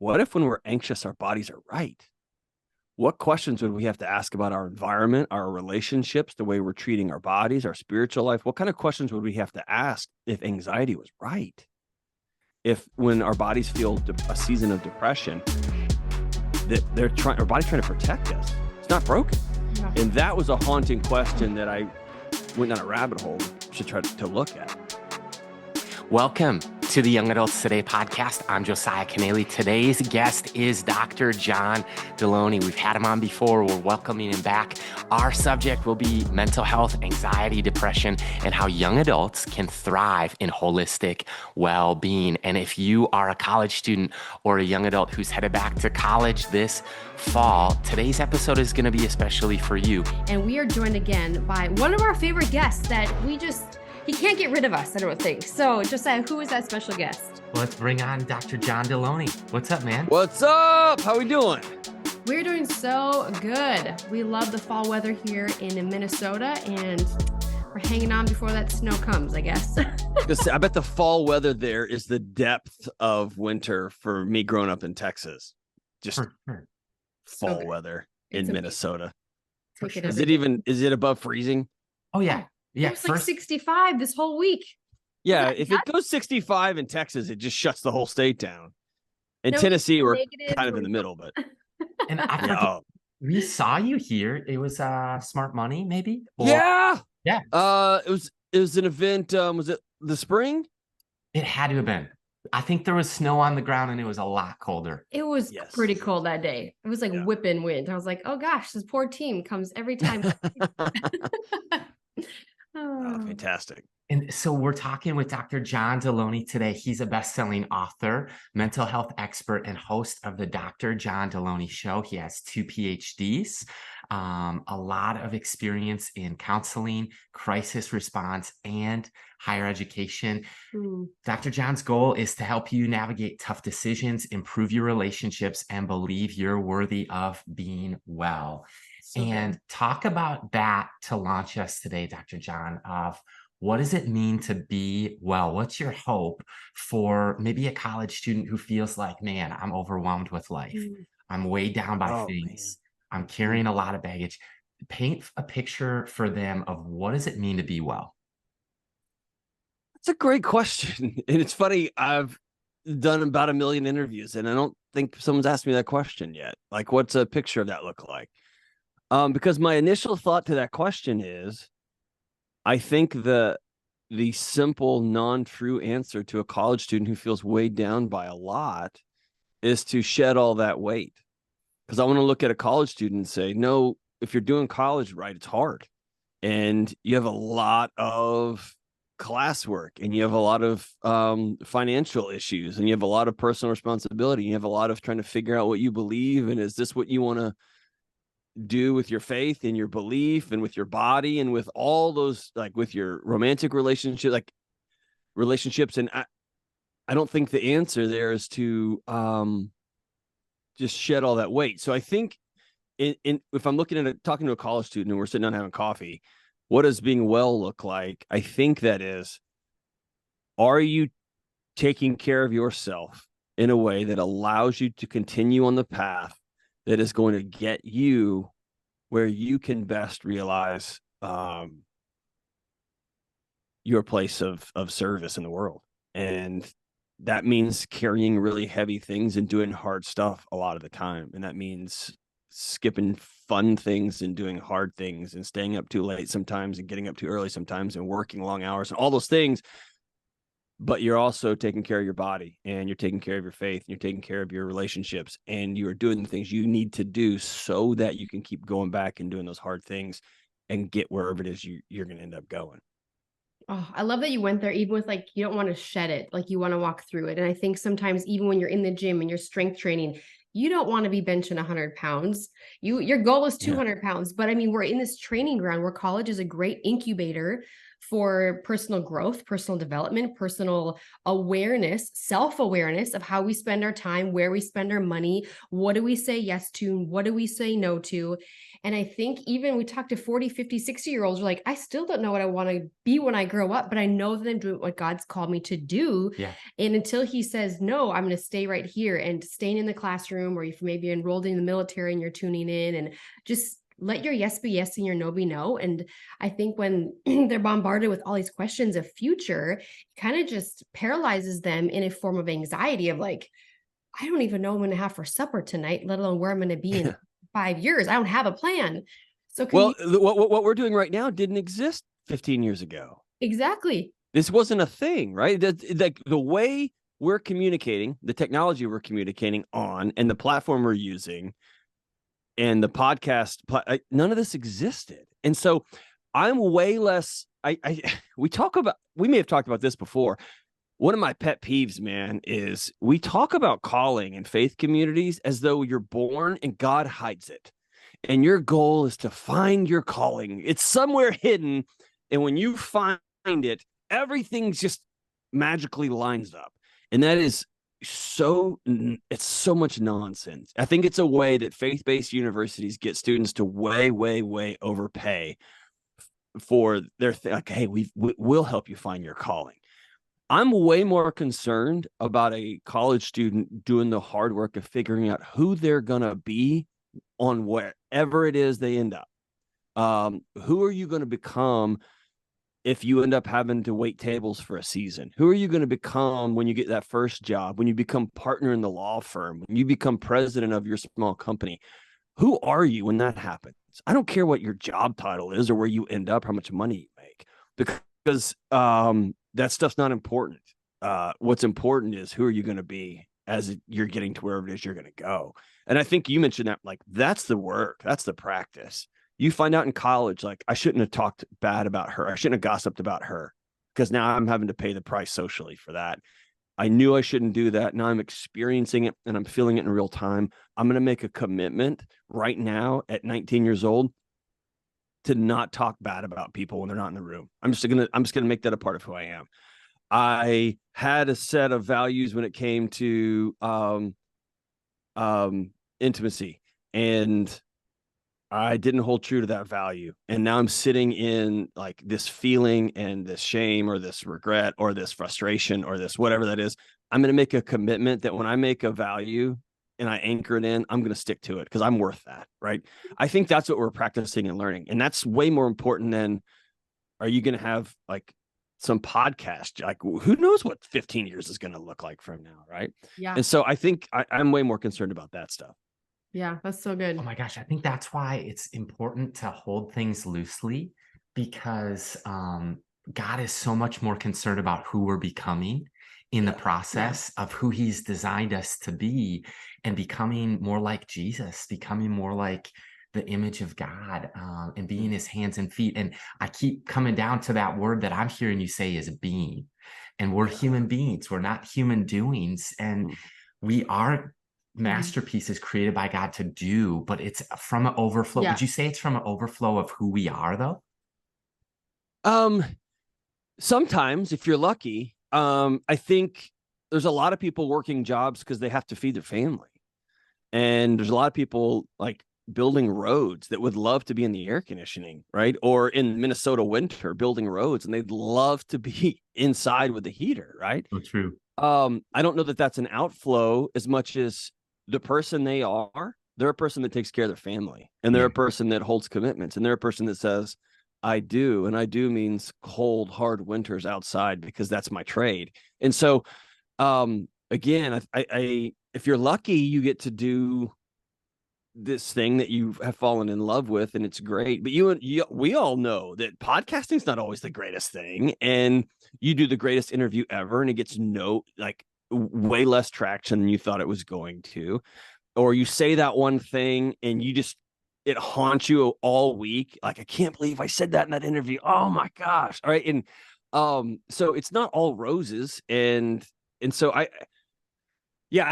what if when we're anxious, our bodies are right? What questions would we have to ask about our environment, our relationships, the way we're treating our bodies, our spiritual life? What kind of questions would we have to ask if anxiety was right? If when our bodies feel a season of depression, that our body's trying to protect us. It's not broken. Yeah. And that was a haunting question that I went down a rabbit hole to try to look at. Welcome to the Young Adults Today podcast. I'm Josiah Canale. Today's guest is Dr. John Delony. We've had him on before. We're welcoming him back. Our subject will be mental health, anxiety, depression, and how young adults can thrive in holistic well-being. And if you are a college student or a young adult who's headed back to college this fall, today's episode is going to be especially for you. And we are joined again by one of our favorite guests that he can't get rid of us, I don't think. So, Josiah, who is that special guest? Let's bring on Dr. John Delony. What's up, man? What's up? How we doing? We're doing so good. We love the fall weather here in Minnesota, and we're hanging on before that snow comes, I guess. I bet the fall weather there is the depth of winter for me growing up in Texas. Just For sure. fall Okay. weather It's in amazing. Minnesota. Take it sure. as Is it above freezing? Oh, yeah. It Yeah. was like 65 this whole week. Yeah, that if it goes 65 in Texas, it just shuts the whole state down. In No, Tennessee, we're negatives kind of or- in the middle, but And I forget, yeah. we saw you here. It was Smart Money, maybe? Or- Yeah. Yeah. It was an event. Was it the spring? It had to have been. I think there was snow on the ground and it was a lot colder. It was Yes. pretty cold that day. It was like Yeah. whipping wind. I was like, oh gosh, this poor team comes every time. Oh, fantastic. And so we're talking with Dr. John Delony today. He's a best-selling author, mental health expert, and host of the Dr. John Delony Show. He has 2 PhDs, a lot of experience in counseling, crisis response, and higher education. Hmm. Dr. John's goal is to help you navigate tough decisions, improve your relationships, and believe you're worthy of being well. So good. And talk about that to launch us today, Dr. John, of what does it mean to be well? What's your hope for maybe a college student who feels like, man, I'm overwhelmed with life. Mm. I'm weighed down by Oh, things. I'm carrying a lot of baggage. Paint a picture for them of what does it mean to be well? That's a great question. And it's funny, I've done about 1 million interviews, and I don't think someone's asked me that question yet. Like, what's a picture of that look like? Because my initial thought to that question is, I think the simple, non-true answer to a college student who feels weighed down by a lot is to shed all that weight. Because I want to look at a college student and say, no, if you're doing college right, it's hard. And you have a lot of classwork, and you have a lot of financial issues, and you have a lot of personal responsibility. You have a lot of trying to figure out what you believe, and is this what you want to do with your faith and your belief and with your body and with all those, like with your romantic relationships. And I don't think the answer there is to just shed all that weight. So I think if I'm looking at talking to a college student and we're sitting down having coffee, what does being well look like? I think that is, are you taking care of yourself in a way that allows you to continue on the path that is going to get you where you can best realize your place of service in the world? And that means carrying really heavy things and doing hard stuff a lot of the time. And that means skipping fun things and doing hard things and staying up too late sometimes and getting up too early sometimes and working long hours and all those things. But you're also taking care of your body, and you're taking care of your faith, and you're taking care of your relationships, and you are doing the things you need to do so that you can keep going back and doing those hard things and get wherever it is you're going to end up going. Oh, I love that you went there, even with like, you don't want to shed it, like you want to walk through it. And I think sometimes even when you're in the gym and you're strength training, you don't want to be benching 100 pounds. Your goal is 200 pounds. But I mean, we're in this training ground where college is a great incubator for personal growth, personal development, personal awareness, self-awareness of how we spend our time, where we spend our money, what do we say yes to, what do we say no to. And I think even we talk to 40, 50, 60-year-olds, like, I still don't know what I want to be when I grow up, but I know that I'm doing what God's called me to do. Yeah. And until he says, no, I'm going to stay right here, and staying in the classroom, or if maybe you're enrolled in the military and you're tuning in, and just let your yes be yes and your no be no. And I think when they're bombarded with all these questions of future, it kind of just paralyzes them in a form of anxiety of like, I don't even know what I'm going to have for supper tonight, let alone where I'm going to be in 5 years. I don't have a plan. So what we're doing right now didn't exist 15 years ago. Exactly. This wasn't a thing, right? Like the way we're communicating, the technology we're communicating on, and the platform we're using, and the podcast, none of this existed. And so I'm way less, we may have talked about this before. One of my pet peeves, man, is we talk about calling in faith communities as though you're born and God hides it. And your goal is to find your calling. It's somewhere hidden. And when you find it, everything just magically lines up. And that is it's so much nonsense. I think it's a way that faith-based universities get students to way, way, way overpay for their like, hey, we'll help you find your calling. I'm way more concerned about a college student doing the hard work of figuring out who they're going to be on wherever it is they end up. Who are you going to become if you end up having to wait tables for a season? Who are you going to become when you get that first job, when you become partner in the law firm, when you become president of your small company? Who are you when that happens? I don't care what your job title is or where you end up, how much money you make, because that stuff's not important. What's important is who are you going to be as you're getting to wherever it is you're going to go. And I think you mentioned that, like, that's the work, that's the practice. You find out in college, like, I shouldn't have talked bad about her. I shouldn't have gossiped about her, because now I'm having to pay the price socially for that. I knew I shouldn't do that. Now I'm experiencing it and I'm feeling it in real time. I'm going to make a commitment right now at 19 years old to not talk bad about people when they're not in the room. I'm just going to make that a part of who I am. I had a set of values when it came to intimacy, and I didn't hold true to that value. And now I'm sitting in like this feeling and this shame or this regret or this frustration or this whatever that is. I'm going to make a commitment that when I make a value and I anchor it in, I'm going to stick to it because I'm worth that, right? I think that's what we're practicing and learning. And that's way more important than, are you going to have like some podcast? Like, who knows what 15 years is going to look like from now, right? Yeah. And so I think I'm way more concerned about that stuff. Yeah, that's so good. Oh my gosh, I think that's why it's important to hold things loosely, because God is so much more concerned about who we're becoming in the process of who he's designed us to be, and becoming more like Jesus, becoming more like the image of God, and being his hands and feet. And I keep coming down to that word that I'm hearing you say is being. And we're human beings. We're not human doings. And we are masterpieces created by God to do, but it's from an overflow. Yeah. Would you say it's from an overflow of who we are, though? Sometimes, if you're lucky, I think there's a lot of people working jobs because they have to feed their family. And there's a lot of people like building roads that would love to be in the air conditioning, right? Or in Minnesota winter, building roads, and they'd love to be inside with the heater, right? So true. I don't know that that's an outflow as much as the person they are. They're a person that takes care of their family, and they're a person that holds commitments, and they're a person that says, I do. And I do means cold, hard winters outside because that's my trade. And so, again, I if you're lucky, you get to do this thing that you have fallen in love with, and it's great. But we all know that podcasting is not always the greatest thing, and you do the greatest interview ever, and it gets way less traction than you thought it was going to, or you say that one thing and it haunts you all week. Like, I can't believe I said that in that interview. Oh my gosh. All right. And so it's not all roses. And so I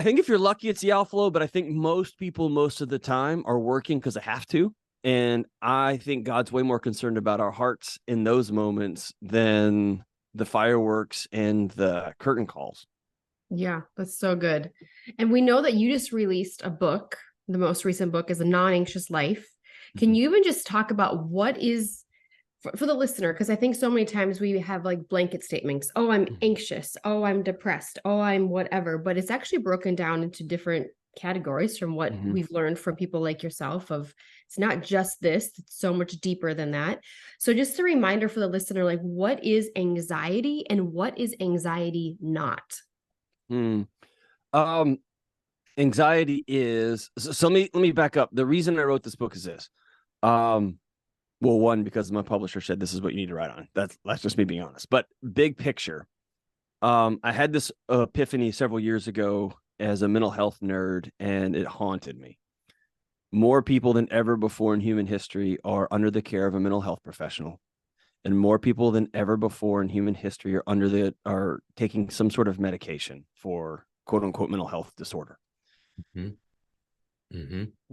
think if you're lucky, it's the outflow, but I think most people most of the time are working because they have to. And I think God's way more concerned about our hearts in those moments than the fireworks and the curtain calls. Yeah, that's so good. And we know that you just released a book. The most recent book is A Non-Anxious Life. Can you even just talk about what is for the listener? Because I think so many times we have like blanket statements. Oh, I'm anxious. Oh, I'm depressed. Oh, I'm whatever. But it's actually broken down into different categories from what we've learned from people like yourself of it's not just this, it's so much deeper than that. So just a reminder for the listener, like what is anxiety and what is anxiety not? Anxiety is so let me back up. The reason I wrote this book is this. Well, one, because my publisher said this is what you need to write on. That's just me being honest. But big picture, I had this epiphany several years ago as a mental health nerd, and it haunted me. More people than ever before in human history are under the care of a mental health professional, and more people than ever before in human history are taking some sort of medication for quote unquote mental health disorder.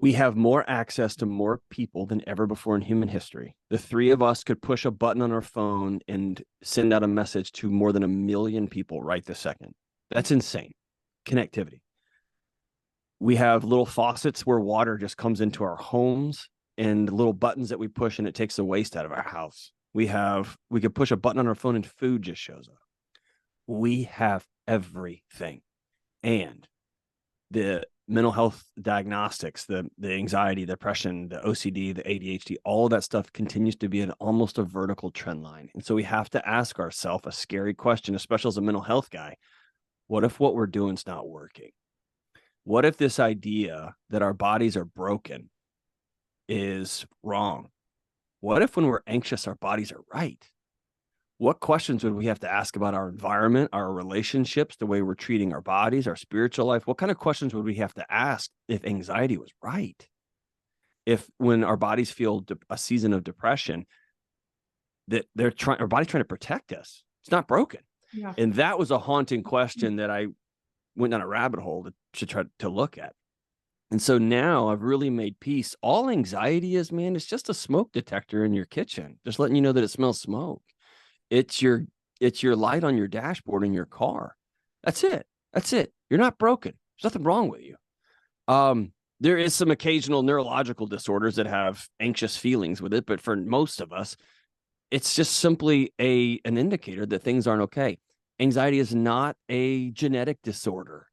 We have more access to more people than ever before in human history. The three of us could push a button on our phone and send out a message to more than 1 million people right this second. That's insane. Connectivity. We have little faucets where water just comes into our homes and little buttons that we push and it takes the waste out of our house. We could push a button on our phone and food just shows up. We have everything. And the mental health diagnostics, the anxiety, depression, the OCD, the ADHD, all of that stuff continues to be almost a vertical trend line. And so we have to ask ourselves a scary question, especially as a mental health guy. What if what we're doing is not working? What if this idea that our bodies are broken is wrong? What if when we're anxious, our bodies are right? What questions would we have to ask about our environment, our relationships, the way we're treating our bodies, our spiritual life? What kind of questions would we have to ask if anxiety was right? If when our bodies feel a season of depression, that our body's trying to protect us. It's not broken. Yeah. And that was a haunting question that I went down a rabbit hole to try to look at. And so now I've really made peace. All anxiety is, man, it's just a smoke detector in your kitchen, just letting you know that it smells smoke. It's your light on your dashboard in your car. That's it. You're not broken. There's nothing wrong with you. There is some occasional neurological disorders that have anxious feelings with it, but for most of us, it's just simply an indicator that things aren't okay. Anxiety is not a genetic disorder.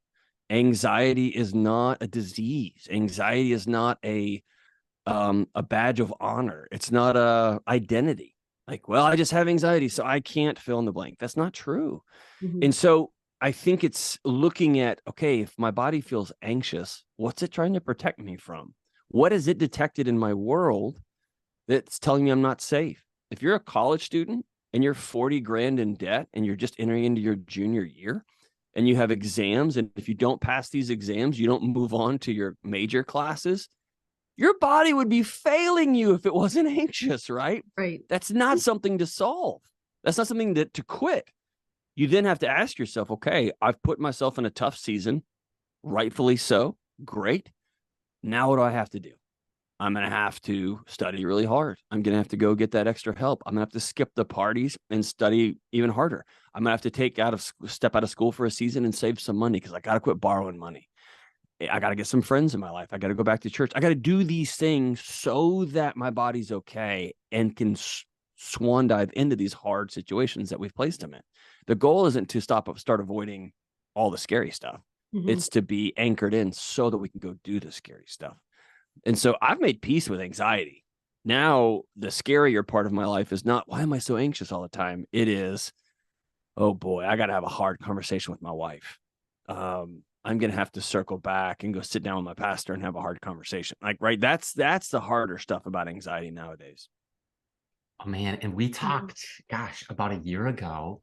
Anxiety is not a disease. Anxiety is not a badge of honor. It's not a identity. Like, well, I just have anxiety, so I can't fill in the blank. That's not true. And so I think it's looking at, okay, if my body feels anxious, what's it trying to protect me from? What is it detected in my world that's telling me I'm not safe? If you're a college student and you're 40 grand in debt and you're just entering into your junior year and you have exams, and if you don't pass these exams, you don't move on to your major classes, your body would be failing you if it wasn't anxious, right? Right. That's not something to solve. That's not something to quit. You then have to ask yourself, okay, I've put myself in a tough season, rightfully so. Great. Now what do I have to do? I'm going to have to study really hard. I'm going to have to go get that extra help. I'm going to have to skip the parties and study even harder. I'm going to have to step out of school for a season and save some money because I got to quit borrowing money. I got to get some friends in my life. I got to go back to church. I got to do these things so that my body's okay and can swan dive into these hard situations that we've placed them in. The goal isn't to start avoiding all the scary stuff. It's to be anchored in so that we can go do the scary stuff. And so I've made peace with anxiety. Now, the scarier part of my life is not, why am I so anxious all the time? It is, oh boy, I got to have a hard conversation with my wife. I'm going to have to circle back and go sit down with my pastor and have a hard conversation. Like, right. That's the harder stuff about anxiety nowadays. Oh man. And we talked, about a year ago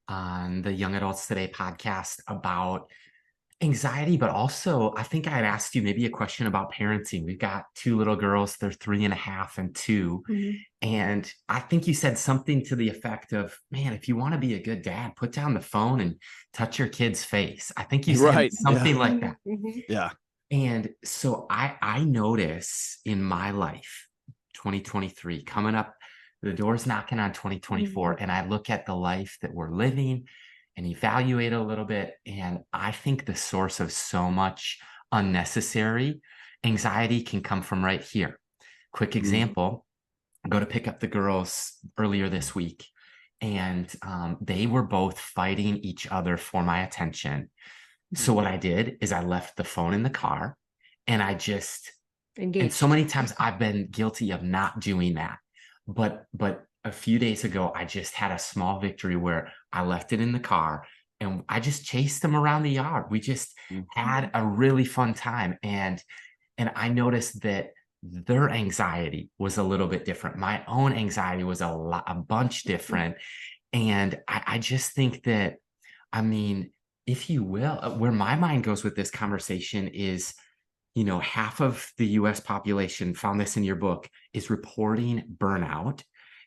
on the Young Adults Today podcast about anxiety, but also I think I had asked you maybe a question about parenting. We've got 2 little girls, they're 3.5 and 2. And I think you said something to the effect of, man, if you want to be a good dad, put down the phone and touch your kid's face. I think you said something like that. Yeah. And so I notice in my life 2023 coming up, the door's knocking on 2024, and I look at the life that we're living and evaluate a little bit, and I think the source of so much unnecessary anxiety can come from right here. Quick example, I go to pick up the girls earlier this week, and they were both fighting each other for my attention. So what I did is I left the phone in the car, and I just engaged. And so many times I've been guilty of not doing that. But a few days ago, I just had a small victory where I left it in the car and I just chased them around the yard. We just had a really fun time. And I noticed that their anxiety was a little bit different. My own anxiety was a bunch different. And I just think that, I mean, if you will, where my mind goes with this conversation is, half of the US population, found this in your book, is reporting burnout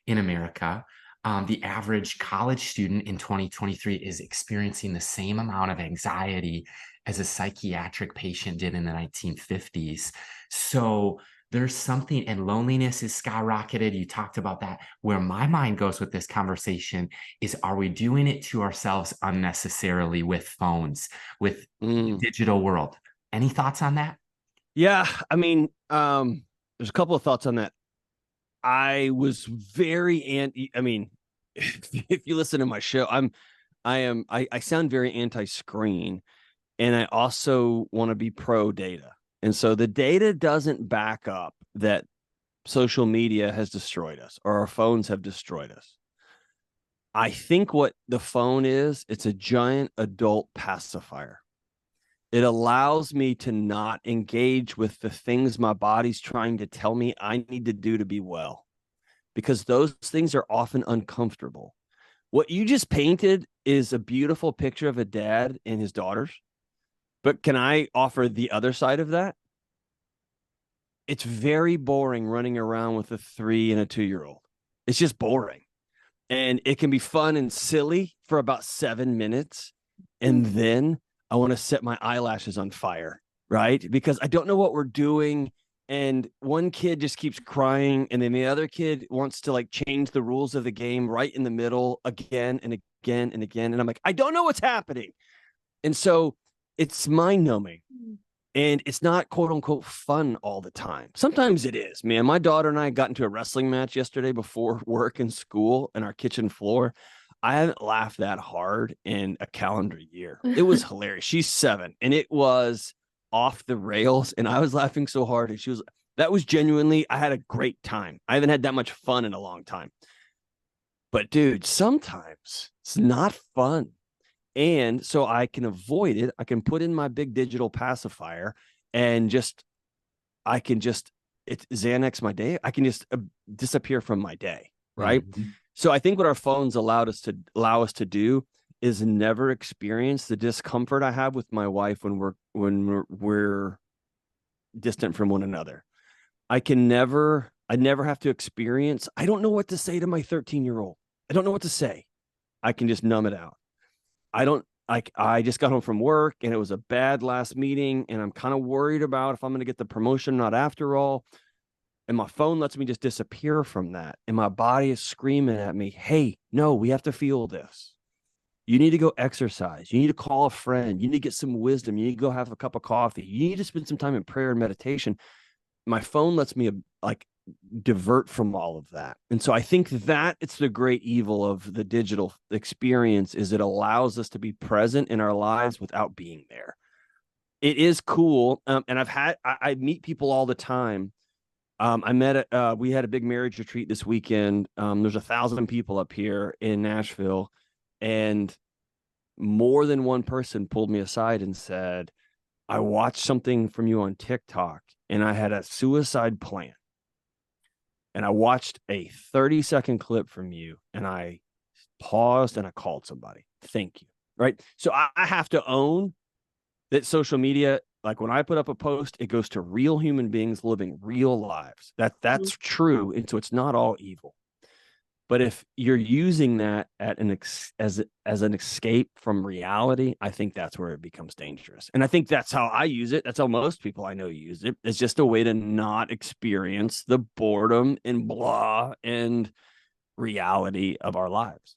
in America. The average college student in 2023 is experiencing the same amount of anxiety as a psychiatric patient did in the 1950s. So there's something, and loneliness is skyrocketed. You talked about that. Where my mind goes with this conversation is, are we doing it to ourselves unnecessarily with phones, with the digital world? Any thoughts on that? Yeah, I mean, there's a couple of thoughts on that. I was very I mean, if you listen to my show, I sound very anti-screen, and I also want to be pro data. And so the data doesn't back up that social media has destroyed us or our phones have destroyed us. I think what the phone is, it's a giant adult pacifier. It allows me to not engage with the things my body's trying to tell me I need to do to be well, because those things are often uncomfortable. What you just painted is a beautiful picture of a dad and his daughters. But can I offer the other side of that? It's very boring running around with a 3 and a 2-year-old. It's just boring. And it can be fun and silly for about 7 minutes. And then I want to set my eyelashes on fire, right? Because I don't know what we're doing. And one kid just keeps crying. And then the other kid wants to change the rules of the game right in the middle again and again and again. And I'm like, I don't know what's happening. And so it's mind numbing. And it's not quote unquote fun all the time. Sometimes it is, man. My daughter and I got into a wrestling match yesterday before work and school in our kitchen floor. I haven't laughed that hard in a calendar year. It was hilarious. She's 7 and it was off the rails. And I was laughing so hard. And that was genuinely, I had a great time. I haven't had that much fun in a long time. But dude, sometimes it's not fun. And so I can avoid it. I can put in my big digital pacifier and it Xanax my day. I can just disappear from my day. Right. Mm-hmm. So I think what our phones allow us to do is never experience the discomfort I have with my wife when we're distant from one another. I never have to experience. I don't know what to say to my 13-year-old. I don't know what to say. I can just numb it out. I just got home from work and it was a bad last meeting and I'm kind of worried about if I'm going to get the promotion or not after all. And my phone lets me just disappear from that. And my body is screaming at me, hey, no, we have to feel this. You need to go exercise. You need to call a friend. You need to get some wisdom. You need to go have a cup of coffee. You need to spend some time in prayer and meditation. My phone lets me divert from all of that. And so I think that it's the great evil of the digital experience is it allows us to be present in our lives without being there. It is cool. And I meet people all the time. We had a big marriage retreat this weekend. There's 1,000 people up here in Nashville, and more than one person pulled me aside and said, I watched something from you on TikTok and I had a suicide plan. And I watched a 30-second clip from you and I paused and I called somebody. Thank you. Right. So I have to own that social media, like when I put up a post, it goes to real human beings living real lives. That's true. And so it's not all evil. But if you're using that as an escape from reality, I think that's where it becomes dangerous. And I think that's how I use it. That's how most people I know use it. It's just a way to not experience the boredom and blah and reality of our lives.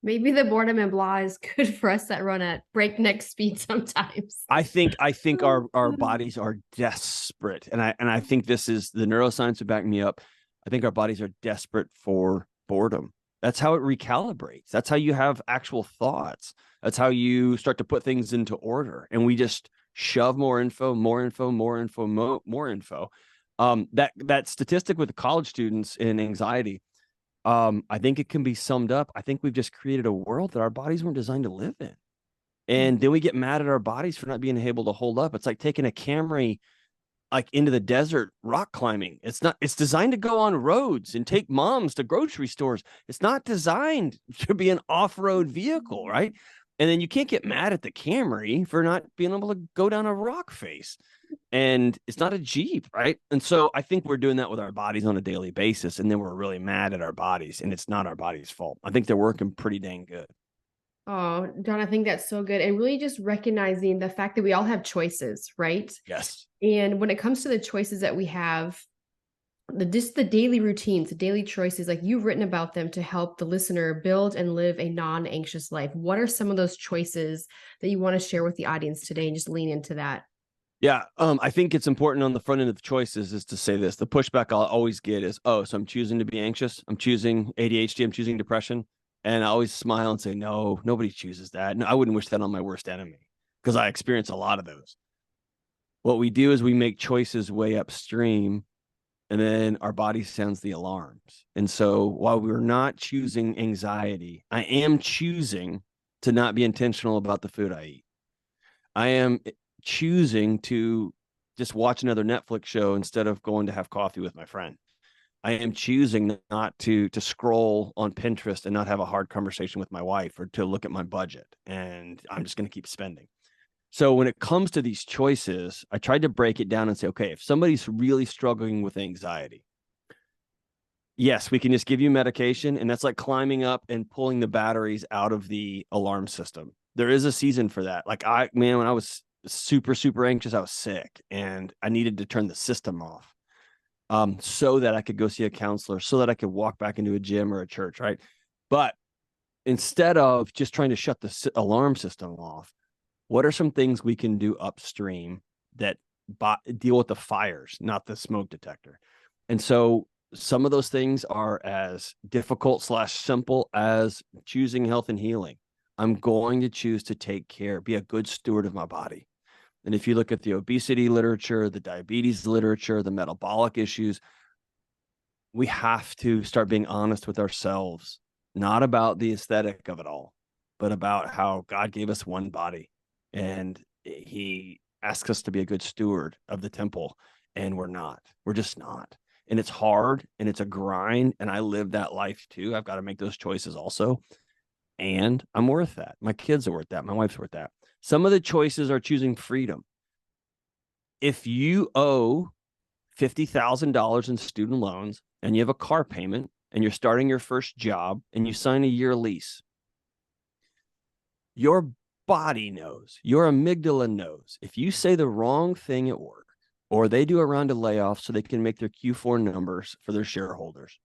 Maybe the boredom and blah is good for us that run at breakneck speed sometimes. I think our bodies are desperate, and I think this is the neuroscience would back me up. I think our bodies are desperate for boredom. That's how it recalibrates. That's how you have actual thoughts. That's how you start to put things into order. And we just shove more info. That statistic with the college students in anxiety, I think it can be summed up. I think we've just created a world that our bodies weren't designed to live in. And then we get mad at our bodies for not being able to hold up. It's like taking a Camry like into the desert rock climbing. It's designed to go on roads and take moms to grocery stores. It's not designed to be an off-road vehicle, right? And then you can't get mad at the Camry for not being able to go down a rock face. And it's not a Jeep, right? And so I think we're doing that with our bodies on a daily basis. And then we're really mad at our bodies, and it's not our body's fault. I think they're working pretty dang good. Oh, John, I think that's so good. And really just recognizing the fact that we all have choices, right? Yes. And when it comes to the choices that we have, the daily routines, the daily choices, like you've written about them to help the listener build and live a non-anxious life. What are some of those choices that you want to share with the audience today, and just lean into that? Yeah. I think it's important on the front end of the choices is to say this. The pushback I'll always get is, oh, so I'm choosing to be anxious. I'm choosing ADHD. I'm choosing depression. And I always smile and say, no, nobody chooses that. No, I wouldn't wish that on my worst enemy, because I experience a lot of those. What we do is we make choices way upstream, and then our body sounds the alarms. And so while we're not choosing anxiety, I am choosing to not be intentional about the food I eat. I am choosing to just watch another Netflix show instead of going to have coffee with my friend. I am choosing not to scroll on Pinterest and not have a hard conversation with my wife, or to look at my budget, and I'm just going to keep spending. So when it comes to these choices, I tried to break it down and say, okay, if somebody's really struggling with anxiety, yes, we can just give you medication, and that's like climbing up and pulling the batteries out of the alarm system. There is a season for that. Like when I was super, super anxious, I was sick and I needed to turn the system off. So that I could go see a counselor, so that I could walk back into a gym or a church, right? But instead of just trying to shut the alarm system off, what are some things we can do upstream that deal with the fires, not the smoke detector? And so some of those things are as difficult / simple as choosing health and healing. I'm going to choose to take care, be a good steward of my body. And if you look at the obesity literature, the diabetes literature, the metabolic issues, we have to start being honest with ourselves, not about the aesthetic of it all, but about how God gave us one body, and he asks us to be a good steward of the temple, and we're not. We're just not. And it's hard, and it's a grind, and I live that life too. I've got to make those choices also. And I'm worth that. My kids are worth that. My wife's worth that. Some of the choices are choosing freedom. If you owe $50,000 in student loans, and you have a car payment, and you're starting your first job, and you sign a year lease, your body knows, your amygdala knows, if you say the wrong thing at work, or they do a round of layoffs so they can make their Q4 numbers for their shareholders,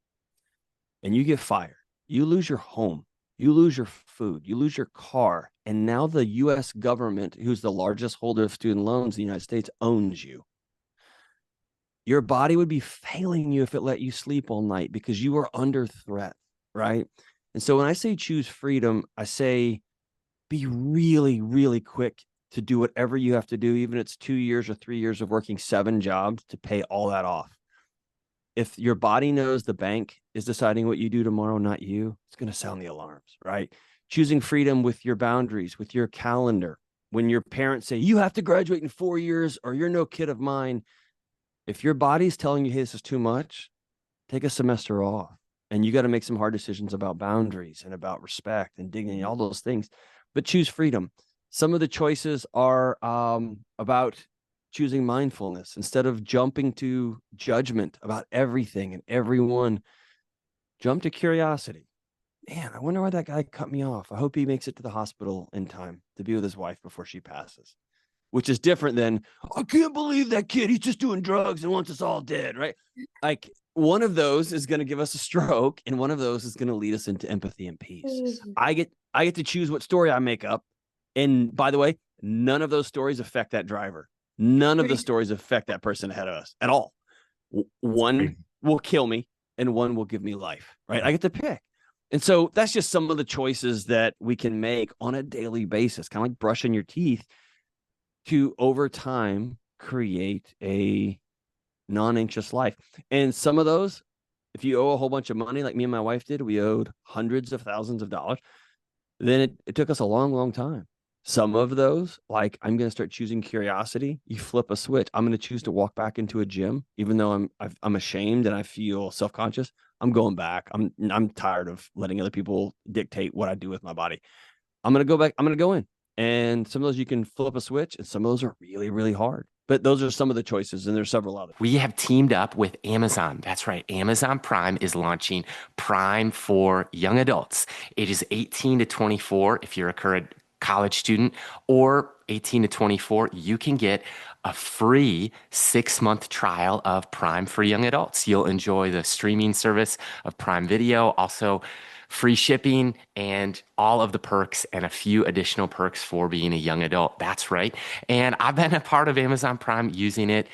and you get fired, you lose your home, you lose your food, you lose your car, and now the U.S. government, who's the largest holder of student loans in the United States, owns you. Your body would be failing you if it let you sleep all night, because you are under threat, right? And so when I say choose freedom, I say be really, really quick to do whatever you have to do, even if it's 2 years or 3 years of working 7 jobs to pay all that off. If your body knows the bank is deciding what you do tomorrow, not you, it's going to sound the alarms, right? Choosing freedom with your boundaries, with your calendar. When your parents say, you have to graduate in 4 years or you're no kid of mine, if your body's telling you, hey, this is too much, take a semester off. And you got to make some hard decisions about boundaries and about respect and dignity, all those things. But choose freedom. Some of the choices are about choosing mindfulness instead of jumping to judgment about everything and everyone. jump to curiosity. Man, I wonder why that guy cut me off. I hope he makes it to the hospital in time to be with his wife before she passes, which is different than, I can't believe that kid, he's just doing drugs and wants us all dead, right? Like, one of those is going to give us a stroke, and one of those is going to lead us into empathy and peace. I get to choose what story I make up. And by the way, none of those stories affect that driver. None of the stories affect that person ahead of us at all. One will kill me and one will give me life, right? I get to pick. And so that's just some of the choices that we can make on a daily basis, kind of like brushing your teeth, to over time create a non-anxious life. And some of those, if you owe a whole bunch of money, like me and my wife did, we owed hundreds of thousands of dollars, then it took us a long, long time. Some of those, like, I'm going to start choosing curiosity. You flip a switch. I'm going to choose to walk back into a gym, even though I'm ashamed and I feel self-conscious. I'm going back. I'm tired of letting other people dictate what I do with my body. I'm going to go back. I'm going to go in. And some of those you can flip a switch, and some of those are really, really hard. But those are some of the choices, and there's several others. We have teamed up with Amazon. That's right. Amazon Prime is launching Prime for young adults, ages 18 to 24. If you're a current college student, or 18 to 24, you can get a free 6-month trial of Prime for young adults. You'll enjoy the streaming service of Prime Video, also free shipping and all of the perks and a few additional perks for being a young adult. That's right. And I've been a part of Amazon Prime, using it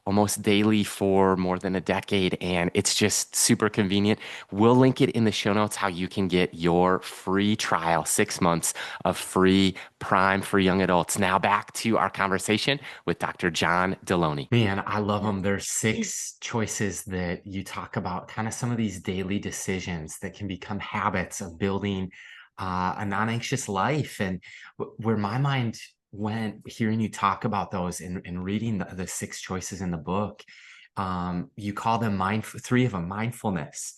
almost daily for more than a decade, and it's just super convenient. We'll link it in the show notes how you can get your free trial, 6 months of free Prime for young adults. Now back to our conversation with Dr. John Delony. Man, I love them. There's 6 choices that you talk about, kind of some of these daily decisions that can become habits of building a non-anxious life. And where my mind when hearing you talk about those and reading the 6 choices in the book, you call them 3 of them: mindfulness,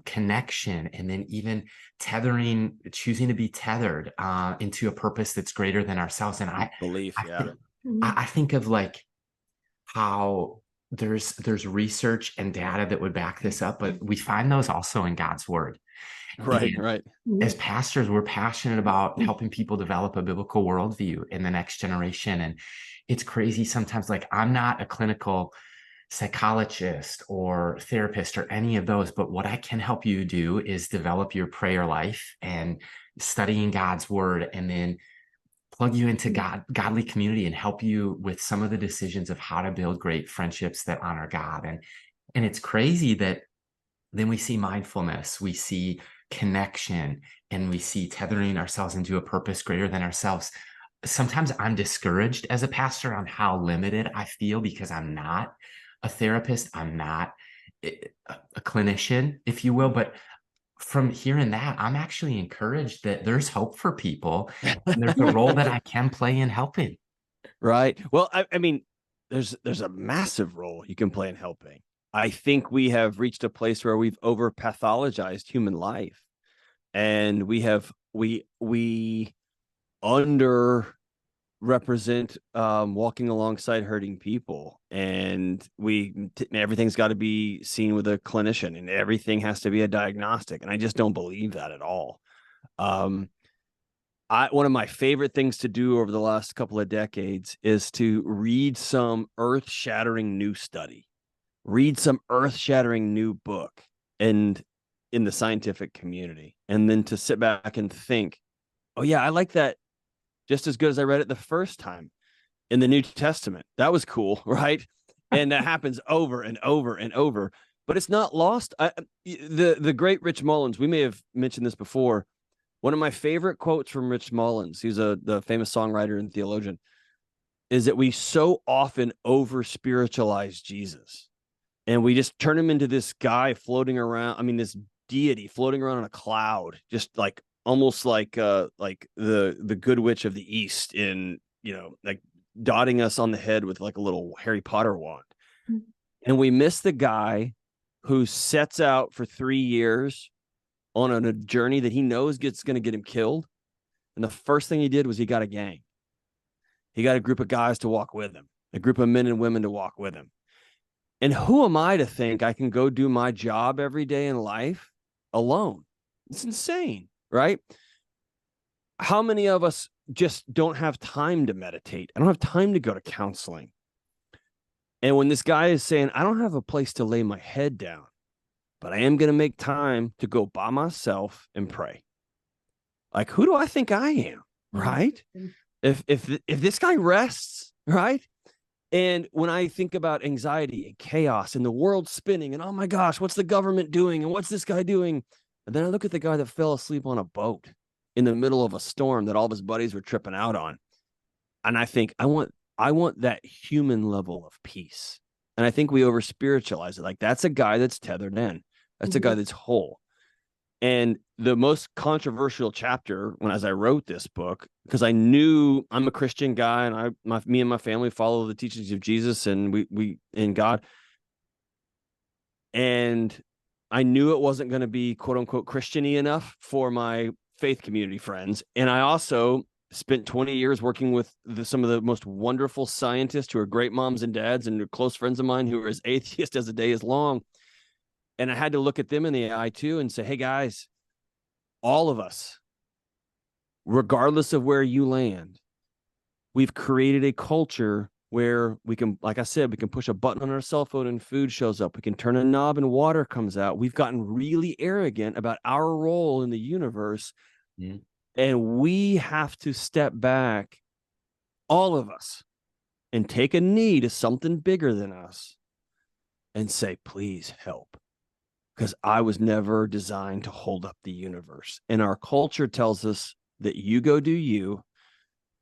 connection, and then even tethering, choosing to be tethered into a purpose that's greater than ourselves. And I think of like how there's research and data that would back this up, but we find those also in God's word. Right, right. As pastors, we're passionate about helping people develop a biblical worldview in the next generation. And it's crazy sometimes, like, I'm not a clinical psychologist or therapist or any of those, but what I can help you do is develop your prayer life and studying God's word, and then plug you into godly community and help you with some of the decisions of how to build great friendships that honor God. And it's crazy that then we see mindfulness, we see connection, and we see tethering ourselves into a purpose greater than ourselves. Sometimes I'm discouraged as a pastor on how limited I feel because I'm not a therapist. I'm not a clinician, if you will. But from hearing that, I'm actually encouraged that there's hope for people and there's a role that I can play in helping. Right. Well, I mean, there's a massive role you can play in helping. I think we have reached a place where we've over pathologized human life, and we under represent walking alongside hurting people, and everything's got to be seen with a clinician, and everything has to be a diagnostic. And I just don't believe that at all. One of my favorite things to do over the last couple of decades is to read some earth-shattering new study. Read some earth-shattering new book and in the scientific community, and then to sit back and think, oh yeah, I like that just as good as I read it the first time in the New Testament. That was cool, right? And that happens over and over and over, but it's not lost. The great Rich Mullins, we may have mentioned this before. One of my favorite quotes from Rich Mullins, he's the famous songwriter and theologian, is that we so often over spiritualize Jesus. And we just turn him into this guy floating around. I mean, this deity floating around on a cloud, just like almost like the good witch of the East, in, like dotting us on the head with like a little Harry Potter wand. Mm-hmm. And we miss the guy who sets out for 3 years on a journey that he knows going to get him killed. And the first thing he did was he got a gang. He got a group of guys to walk with him, a group of men and women to walk with him. And who am I to think I can go do my job every day in life alone? It's insane, right? How many of us just don't have time to meditate? I don't have time to go to counseling. And when this guy is saying, I don't have a place to lay my head down, but I am going to make time to go by myself and pray. Like, who do I think I am? Right? If this guy rests, right? And when I think about anxiety and chaos and the world spinning and, oh my gosh, what's the government doing? And what's this guy doing? And then I look at the guy that fell asleep on a boat in the middle of a storm that all of his buddies were tripping out on. And I think I want that human level of peace. And I think we over spiritualize it. Like, that's a guy that's tethered in. That's a guy that's whole. And the most controversial chapter as I wrote this book, because I knew I'm a Christian guy and me and my family follow the teachings of Jesus and we in God. And I knew it wasn't going to be quote unquote Christian-y enough for my faith community friends. And I also spent 20 years working with some of the most wonderful scientists who are great moms and dads and close friends of mine who are as atheist as the day is long. And I had to look at them in the eye too and say, hey guys, all of us, regardless of where you land, we've created a culture where we can, like I said, we can push a button on our cell phone and food shows up. We can turn a knob and water comes out. We've gotten really arrogant about our role in the universe. Mm. And we have to step back, all of us, and take a knee to something bigger than us and say, please help. Because I was never designed to hold up the universe. And our culture tells us that you go do you.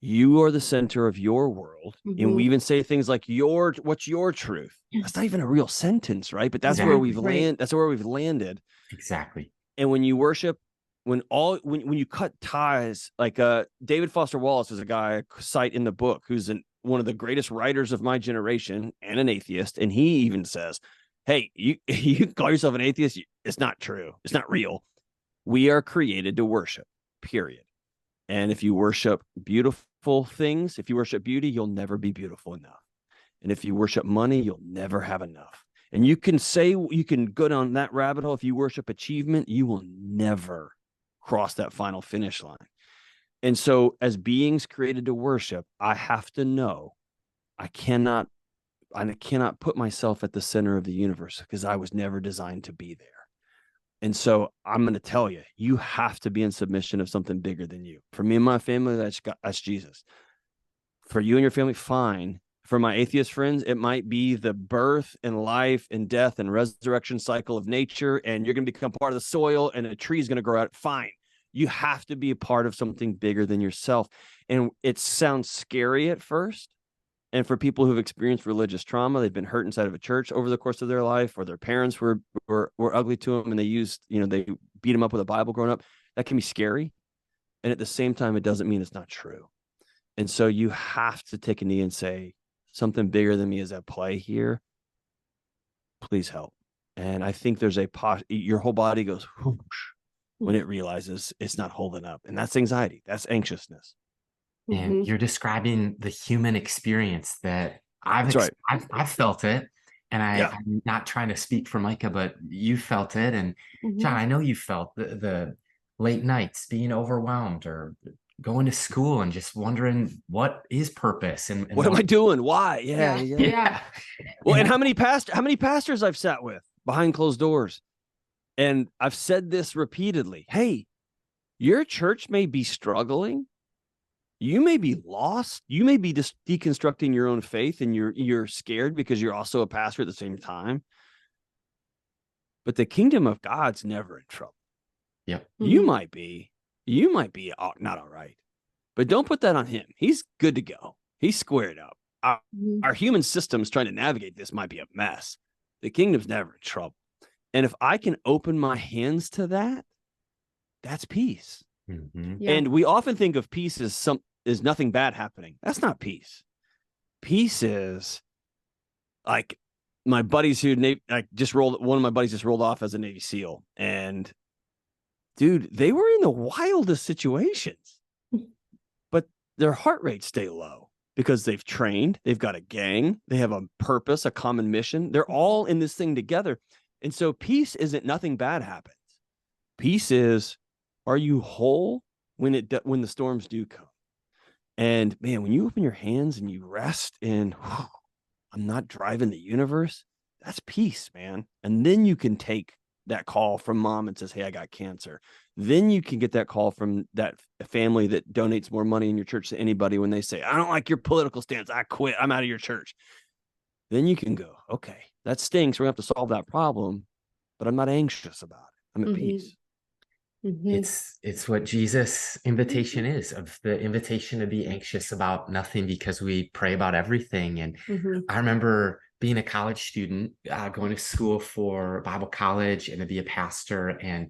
You are the center of your world. And we even say things like, what's your truth? That's not even a real sentence, right? But that's where we've landed. That's where we've landed. Exactly. And when you worship, when you cut ties, like David Foster Wallace is a guy I cite in the book who's one of the greatest writers of my generation and an atheist. And he even says, hey, you call yourself an atheist. It's not true. It's not real. We are created to worship, period. And if you worship beautiful things, if you worship beauty, you'll never be beautiful enough. And if you worship money, you'll never have enough. And you can go down that rabbit hole. If you worship achievement, you will never cross that final finish line. And so as beings created to worship, I have to know I cannot put myself at the center of the universe because I was never designed to be there. And so I'm going to tell you, you have to be in submission of something bigger than you. For me and my family, that's Jesus. For you and your family, fine. For my atheist friends, it might be the birth and life and death and resurrection cycle of nature, and you're going to become part of the soil and a tree is going to grow out. Fine. You have to be a part of something bigger than yourself. And it sounds scary at first. And for people who've experienced religious trauma, they've been hurt inside of a church over the course of their life, or their parents were ugly to them and they beat them up with a Bible growing up. That can be scary. And at the same time, it doesn't mean it's not true. And so you have to take a knee and say, something bigger than me is at play here. Please help. And I think there's your whole body goes whoosh when it realizes it's not holding up. And that's anxiety. That's anxiousness. And you're describing the human experience that I've felt it. And I'm not trying to speak for Micah, but you felt it. And John, I know you felt the late nights being overwhelmed or going to school and just wondering what is purpose and what am I doing? Why? Yeah. Well, and how many pastors I've sat with behind closed doors. And I've said this repeatedly. Hey, your church may be struggling. You may be lost. You may be just deconstructing your own faith and you're scared because you're also a pastor at the same time. But the kingdom of God's never in trouble. Yep. You might be not all right, but don't put that on him. He's good to go. He's squared up. Our human system's trying to navigate this might be a mess. The kingdom's never in trouble. And if I can open my hands to that, that's peace. And we often think of peace as nothing bad happening. That's not peace. Peace is like my buddies one of my buddies just rolled off as a Navy SEAL. And dude, they were in the wildest situations, but their heart rate stayed low. because they've trained, they've got a gang, they have a purpose, a common mission. They're all in this thing together. And so peace isn't nothing bad happens. Peace is, are you whole when the storms do come? And man, when you open your hands and you rest in, I'm not driving the universe, that's peace, man. And then you can take that call from mom and says, hey, I got cancer. Then you can get that call from that family that donates more money in your church to anybody when they say, I don't like your political stance, I quit, I'm out of your church. Then you can go, okay, that stinks, we're gonna have to solve that problem, but I'm not anxious about it. I'm at peace. It's what Jesus' invitation is, of the invitation to be anxious about nothing because we pray about everything. And I remember being a college student, going to school for Bible college and to be a pastor. And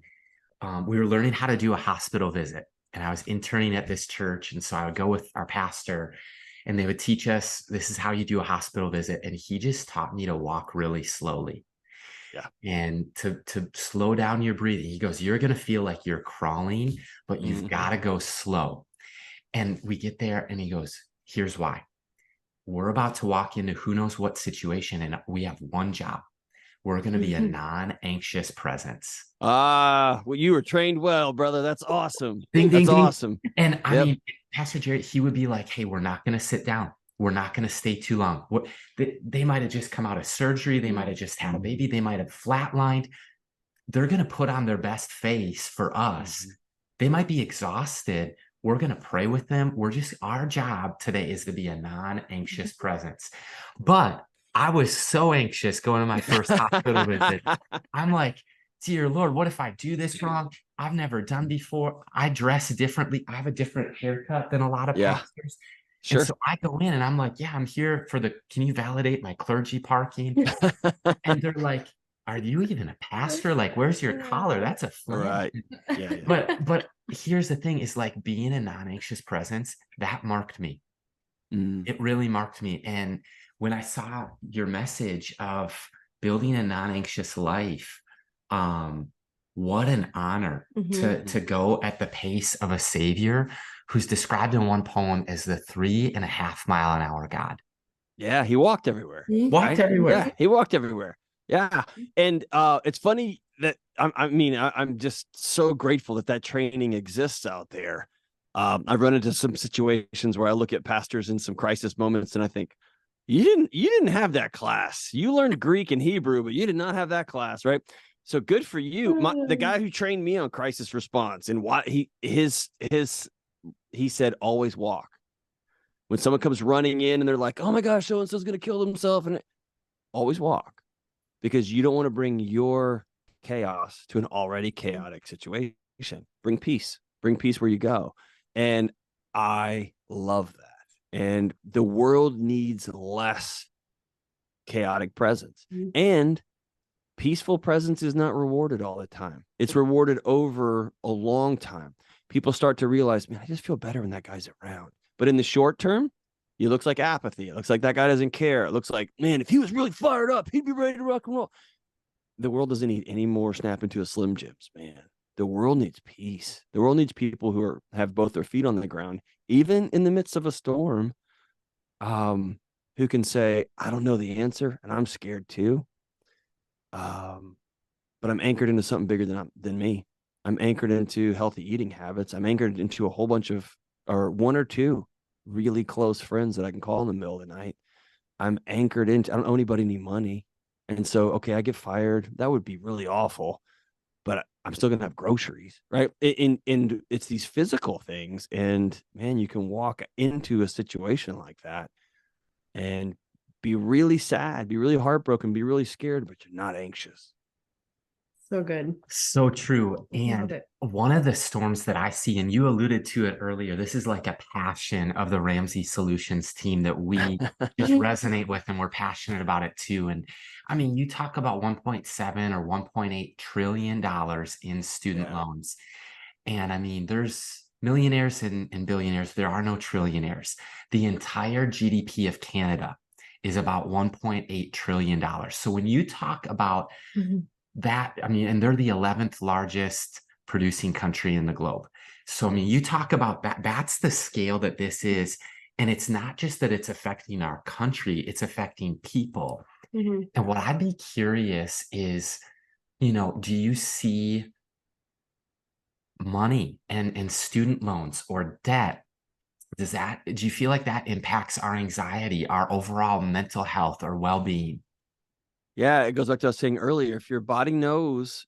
we were learning how to do a hospital visit. And I was interning at this church. And so I would go with our pastor and they would teach us, this is how you do a hospital visit. And he just taught me to walk really slowly. Yeah. And to slow down your breathing. He goes, you're going to feel like you're crawling, but you've got to go slow. And we get there and he goes, here's why. We're about to walk into who knows what situation. And we have one job. We're going to be a non-anxious presence. Well, you were trained well, brother. That's awesome. Ding, That's ding, ding. awesome. And I mean, Pastor Jerry, he would be like, hey, we're not going to sit down. We're not going to stay too long. They might have just come out of surgery. They might have just had a baby. They might have flatlined. They're going to put on their best face for us. They might be exhausted. We're going to pray with them. Our job today is to be a non-anxious presence. But I was so anxious going to my first hospital visit. I'm like, dear Lord, what if I do this wrong? I've never done before. I dress differently. I have a different haircut than a lot of pastors. Sure. And so I go in and I'm like, yeah, I'm here for can you validate my clergy parking? And they're like, are you even a pastor? Like, where's your collar? That's a flag. Right. Yeah. But here's the thing is like being a non-anxious presence, that marked me. It really marked me. And when I saw your message of building a non-anxious life, what an honor to go at the pace of a savior who's described in one poem as the 3.5 mile an hour God. Yeah, he walked everywhere. Walked everywhere. Yeah, he walked everywhere. Yeah. And it's funny that I'm just so grateful that training exists out there. I've run into some situations where I look at pastors in some crisis moments and I think, you didn't have that class. You learned Greek and Hebrew, but you did not have that class, right? So good for you. The guy who trained me on crisis response and what he said, always walk. When someone comes running in and they're like, oh my gosh, so-and-so's going to kill himself, and always walk, because you don't want to bring your chaos to an already chaotic situation. Bring peace where you go. And I love that. And the world needs less chaotic presence. And peaceful presence is not rewarded all the time. It's rewarded over a long time. People start to realize, man, I just feel better when that guy's around. But in the short term, it looks like apathy. It looks like that guy doesn't care. It looks like, man, if he was really fired up, he'd be ready to rock and roll. The world doesn't need any more snap into a Slim Jims, man. The world needs peace. The world needs people who have both their feet on the ground, even in the midst of a storm, who can say, I don't know the answer, and I'm scared too. But I'm anchored into something bigger than me. I'm anchored into healthy eating habits. I'm anchored into a whole bunch of, or one or two really close friends that I can call in the middle of the night. I'm anchored into, I don't owe anybody any money. And so, okay, I get fired. That would be really awful, but I'm still going to have groceries, right? And it's these physical things. And man, you can walk into a situation like that and be really sad, be really heartbroken, be really scared, but you're not anxious. So good. So true. And one of the storms that I see, and you alluded to it earlier, this is like a passion of the Ramsey Solutions team that we just resonate with, and we're passionate about it too. And I mean, you talk about 1.7 or 1.8 trillion dollars in student loans. And I mean, there's millionaires and billionaires. There are no trillionaires. The entire GDP of Canada is about $1.8 trillion. So when you talk about that, I mean, and they're the 11th largest producing country in the globe. So, I mean, you talk about that, that's the scale that this is. And it's not just that it's affecting our country, it's affecting people. Mm-hmm. And what I'd be curious is, do you see money and student loans or debt? Do you feel like that impacts our anxiety, our overall mental health or well-being? Yeah, it goes back to what I was saying earlier. If your body knows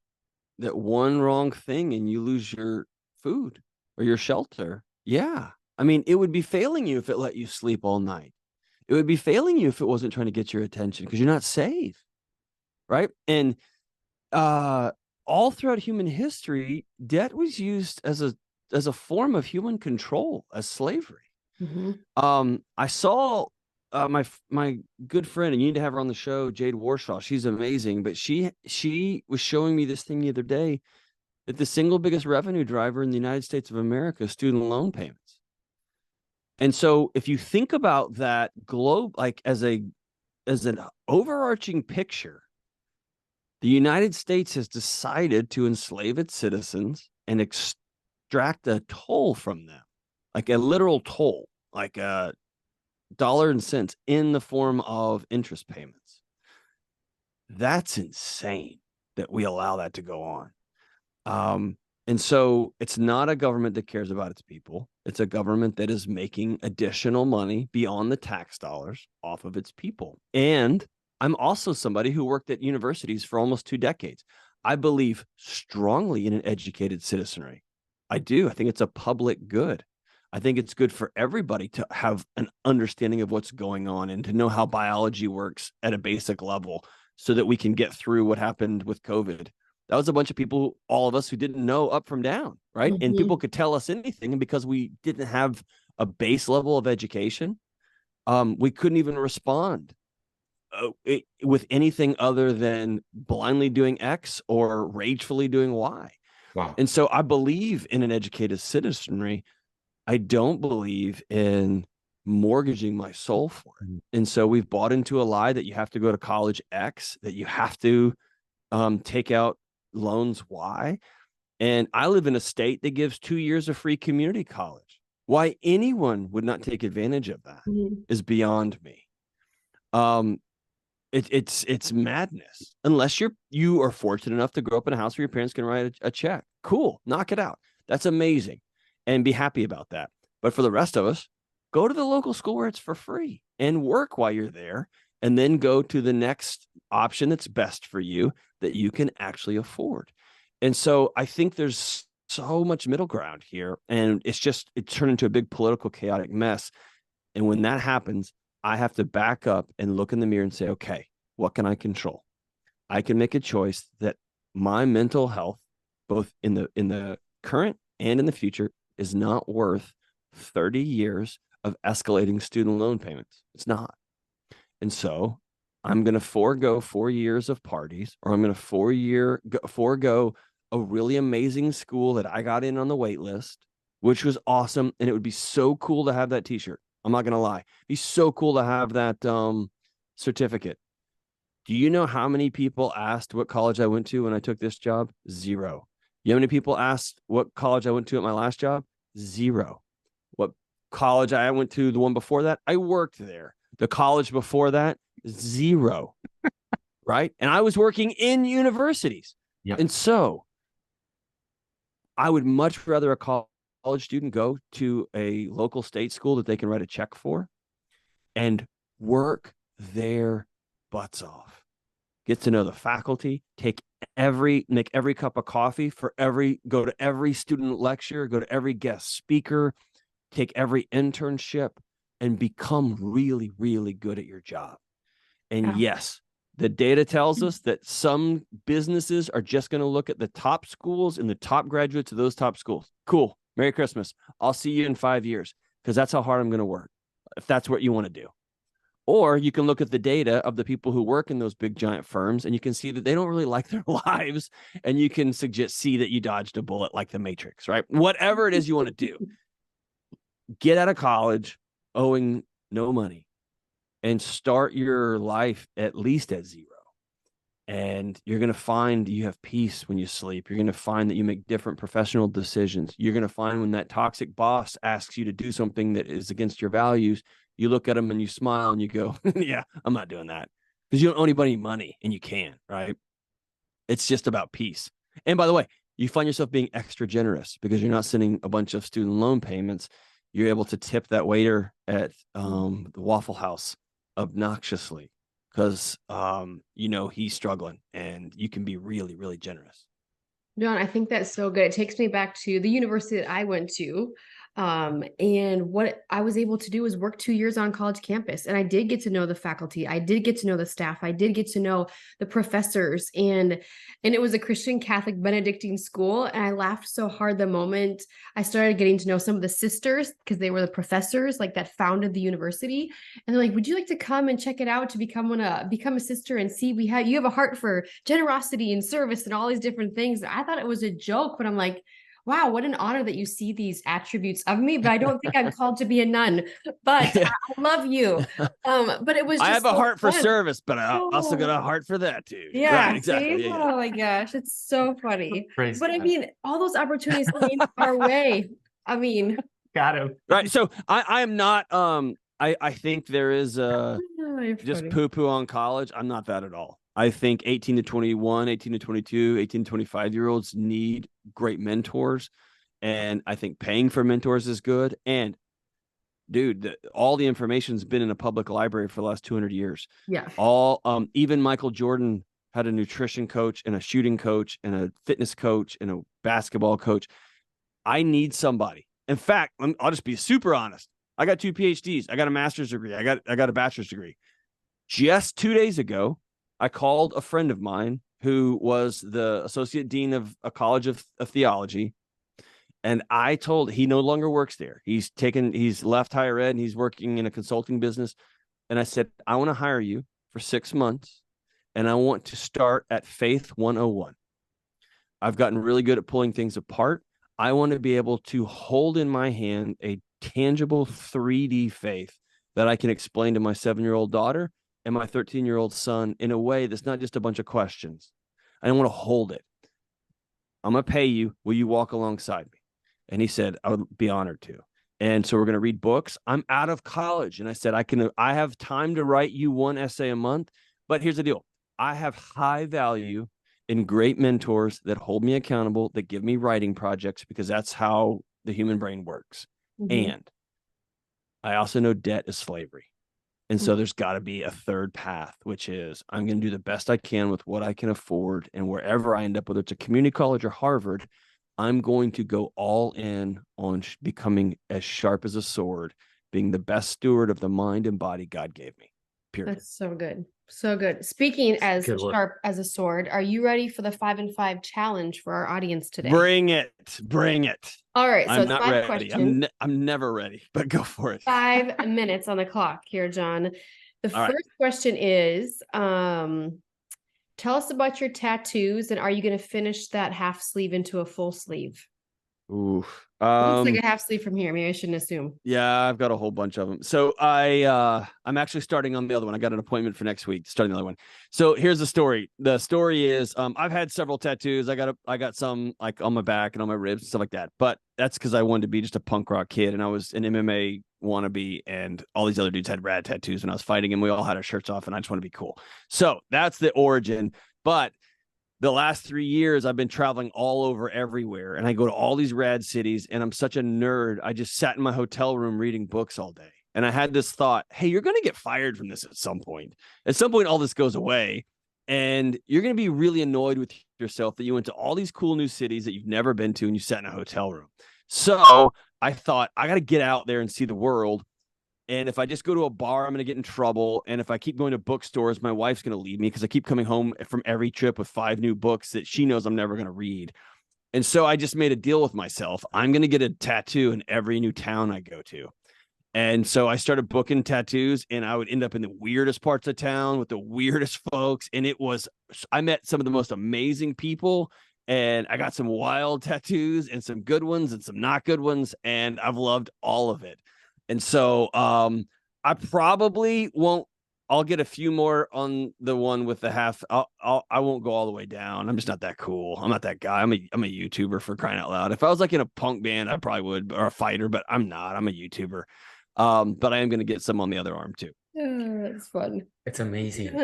that one wrong thing and you lose your food or your shelter, yeah. I mean, it would be failing you if it let you sleep all night. It would be failing you if it wasn't trying to get your attention because you're not safe, right? And all throughout human history, debt was used as a form of human control, as slavery. Mm-hmm. I saw my good friend, and you need to have her on the show, Jade Warshaw. She's amazing, but she was showing me this thing the other day that the single biggest revenue driver in the United States of America is student loan payments. And so if you think about that globe, like as an overarching picture, the United States has decided to enslave its citizens and extract a toll from them, like a literal toll, like a dollar and cents in the form of interest payments. That's insane that we allow that to go on. And so it's not a government that cares about its people. It's a government that is making additional money beyond the tax dollars off of its people. And I'm also somebody who worked at universities for almost 2 decades. I believe strongly in an educated citizenry. I do. I think it's a public good. I think it's good for everybody to have an understanding of what's going on and to know how biology works at a basic level so that we can get through what happened with COVID. That was a bunch of people, all of us who didn't know up from down, right? Mm-hmm. And people could tell us anything. And because we didn't have a base level of education, we couldn't even respond with anything other than blindly doing X or ragefully doing Y. Wow. And so I believe in an educated citizenry. I don't believe in mortgaging my soul for it. And so we've bought into a lie that you have to go to college X, that you have to take out loans Y. And I live in a state that gives 2 years of free community college. Why anyone would not take advantage of that is beyond me. It's madness. Unless you are fortunate enough to grow up in a house where your parents can write a check. Cool, knock it out. That's amazing, and be happy about that. But for the rest of us, go to the local school where it's for free and work while you're there, and then go to the next option that's best for you that you can actually afford. And so I think there's so much middle ground here, and it turned into a big political chaotic mess. And when that happens, I have to back up and look in the mirror and say, okay, what can I control? I can make a choice that my mental health, both in the current and in the future, is not worth 30 years of escalating student loan payments. It's not. And so I'm going to forego 4 years of parties, or I'm going to forego a really amazing school that I got in on the wait list, which was awesome. And it would be so cool to have that t-shirt. I'm not going to lie. It'd be so cool to have that certificate. Do you know how many people asked what college I went to when I took this job? 0. You know how many people asked what college I went to at my last job? 0. What college I went to, the one before that, I worked there. The college before that, 0. Right? And I was working in universities. Yep. And so I would much rather a college student go to a local state school that they can write a check for and work their butts off. Get to know the faculty, make every cup of coffee go to every student lecture, go to every guest speaker, take every internship, and become really, really good at your job. And yes, the data tells us that some businesses are just going to look at the top schools and the top graduates of those top schools. Cool. Merry Christmas. I'll see you in 5 years, because that's how hard I'm going to work, if that's what you want to do. Or you can look at the data of the people who work in those big giant firms, and you can see that they don't really like their lives, and you can see that you dodged a bullet like the Matrix, right? Whatever it is you want to do, get out of college owing no money and start your life at least at 0. And you're going to find you have peace when you sleep. You're going to find that you make different professional decisions. You're going to find when that toxic boss asks you to do something that is against your values, you look at them and you smile and you go, yeah, I'm not doing that, because you don't owe anybody money and you can, right? It's just about peace. And by the way, you find yourself being extra generous because you're not sending a bunch of student loan payments. You're able to tip that waiter at the Waffle House obnoxiously, because he's struggling, and you can be really, really generous. John, I think that's so good. It takes me back to the university that I went to. And what I was able to do was work 2 years on college campus. And I did get to know the faculty. I did get to know the staff. I did get to know the professors. And it was a Christian Catholic Benedictine school. And I laughed so hard the moment I started getting to know some of the sisters, because they were the professors like that founded the university. And they're like, would you like to come and check it out to become a sister and see you have a heart for generosity and service and all these different things. I thought it was a joke, but I'm like, wow, what an honor that you see these attributes of me, but I don't think I'm called to be a nun, but I love you. But it was just I have a heart for fun. service, but I also got a heart for that too. Yeah, right, exactly. see? Yeah. Oh my gosh, it's so funny. Praise But I God. mean, all those opportunities came our way. I mean, Got him. Right. So I am not, I think there is just funny. poo-poo on college. I'm not that at all. I think 18 to 21, 18 to 22, 18 to 25-year-olds need great mentors. And I think paying for mentors is good. And dude, all the information's been in a public library for the last 200 years. Yeah. Even Michael Jordan had a nutrition coach and a shooting coach and a fitness coach and a basketball coach. I need somebody. In fact, I'll just be super honest. I got 2 PhDs. I got a master's degree. I got a bachelor's degree. Just 2 days ago, I called a friend of mine who was the associate dean of a college of theology. And I told, he no longer works there. He's left higher ed and he's working in a consulting business. And I said, I want to hire you for 6 months. And I want to start at Faith 101. I've gotten really good at pulling things apart. I want to be able to hold in my hand a tangible 3D faith that I can explain to my 7-year-old daughter and my 13-year-old son in a way that's not just a bunch of questions. I want to hold it. I'm going to pay you. Will you walk alongside me? And he said, I would be honored to. And so we're going to read books. I'm out of college. And I said, I have time to write you 1 essay a month. But here's the deal. I have high value in great mentors that hold me accountable, that give me writing projects, because that's how the human brain works. Mm-hmm. And I also know debt is slavery. And so there's got to be a third path, which is I'm going to do the best I can with what I can afford. And wherever I end up, whether it's a community college or Harvard, I'm going to go all in on becoming as sharp as a sword, being the best steward of the mind and body God gave me. Period. That's so good. So good. Speaking as sharp as a sword, are you ready for the 5 and 5 challenge for our audience today? Bring it. Bring it. All right. So I'm it's not 5 ready. questions. I'm never ready, but go for it. 5 minutes on the clock here, John. The first question is, tell us about your tattoos, and are you going to finish that half sleeve into a full sleeve? Oof. Looks like a half sleeve from here. Maybe I shouldn't assume. Yeah, I've got a whole bunch of them. So I'm actually starting on the other one. I got an appointment for next week, starting the other one. So here's the story. The story is I've had several tattoos. I got some like on my back and on my ribs and stuff like that. But that's because I wanted to be just a punk rock kid, and I was an MMA wannabe, and all these other dudes had rad tattoos when I was fighting, and we all had our shirts off, and I just want to be cool. So that's the origin. But the last 3 years, I've been traveling all over everywhere, and I go to all these rad cities, and I'm such a nerd. I just sat in my hotel room reading books all day. And I had this thought, hey, you're going to get fired from this at some point. At some point, all this goes away, and you're going to be really annoyed with yourself that you went to all these cool new cities that you've never been to, and you sat in a hotel room. So I thought, I got to get out there and see the world. And if I just go to a bar, I'm going to get in trouble. And if I keep going to bookstores, my wife's going to leave me because I keep coming home from every trip with 5 new books that she knows I'm never going to read. And so I just made a deal with myself. I'm going to get a tattoo in every new town I go to. And so I started booking tattoos, and I would end up in the weirdest parts of town with the weirdest folks. And I met some of the most amazing people, and I got some wild tattoos and some good ones and some not good ones. And I've loved all of it. And so I probably won't I'll get a few more on the one with the half. I won't go all the way down. I'm just not that cool. I'm not that guy. I'm a YouTuber, for crying out loud. If I was like in a punk band, I probably would, or a fighter, but I'm not. I'm a YouTuber. But I am going to get some on the other arm too. That's fun. It's amazing.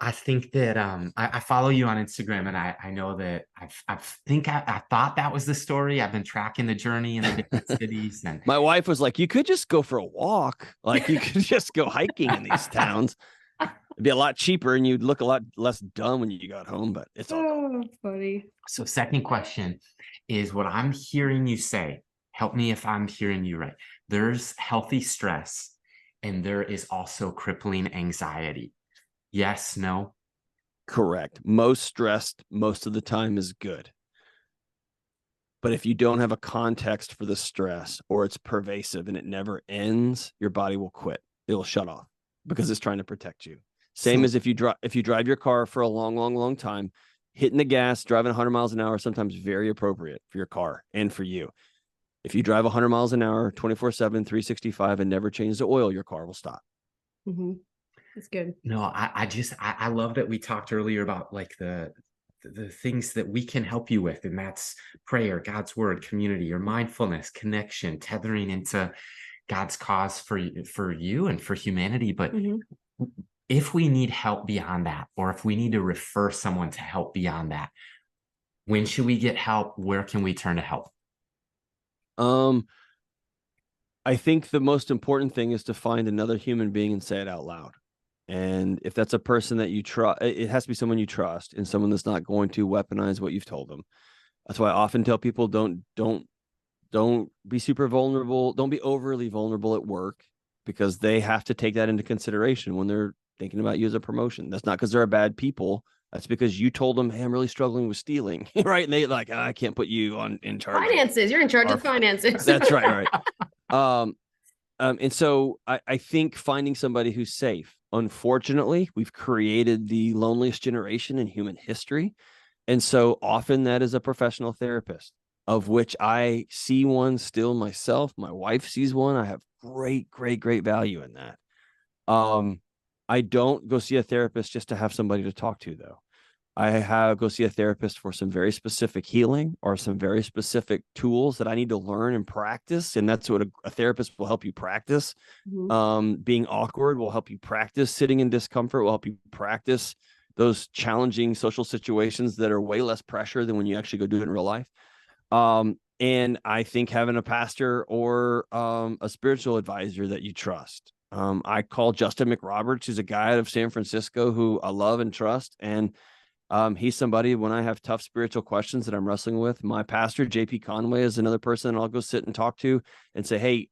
I think that I follow you on Instagram, and I know that I thought that was the story. I've been tracking the journey in the different cities, and my wife was like, "You could just go for a walk. Like you could just go hiking in these towns. It'd be a lot cheaper, and you'd look a lot less dumb when you got home." But it's all funny. So, second question is what I'm hearing you say. Help me if I'm hearing you right. There's healthy stress, and there is also crippling anxiety. Yes, no? correct. Most stressed most of the time is good. But if you don't have a context for the stress, or it's pervasive and it never ends, your body will quit. It will shut off because it's trying to protect you. Same as if you drive your car for a long time, hitting the gas, driving 100 miles an hour, sometimes very appropriate for your car and for you. If you drive 100 miles an hour, 24/7, 365, and never change the oil, your car will stop. Mm-hmm. That's good. No, I love that we talked earlier about like the things that we can help you with, and that's prayer, God's word, community, or mindfulness, connection, tethering into God's cause for you and for humanity. But if we need help beyond that, or if we need to refer someone to help beyond that, when should we get help? Where can we turn to help? I think the most important thing is to find another human being and say it out loud. And if that's a person that you trust, it has to be someone you trust and someone that's not going to weaponize what you've told them. That's why I often tell people don't be super vulnerable. Don't be overly vulnerable at work, because they have to take that into consideration when they're thinking about you as a promotion. That's not because they're bad people. That's because you told them, "Hey, I'm really struggling with stealing," right? And they like, "I can't put you in charge." Finances. You're in charge of finances. That's right. And so I think finding somebody who's safe. Unfortunately, we've created the loneliest generation in human history. And so often that is a professional therapist, of which I see one still myself. My wife sees one. I have great value in that. I don't go see a therapist just to have somebody to talk to, though. I go see a therapist for some very specific healing or some very specific tools that I need to learn and practice. And that's what a therapist will help you practice. Being awkward will help you practice. Sitting in discomfort will help you practice those challenging social situations that are way less pressure than when you actually go do it in real life. And I think having a pastor or a spiritual advisor that you trust. I call Justin McRoberts, who's a guy out of San Francisco who I love and trust. And he's somebody, when I have tough spiritual questions that I'm wrestling with, my pastor, JP Conway, is another person I'll go sit and talk to and say, "Hey,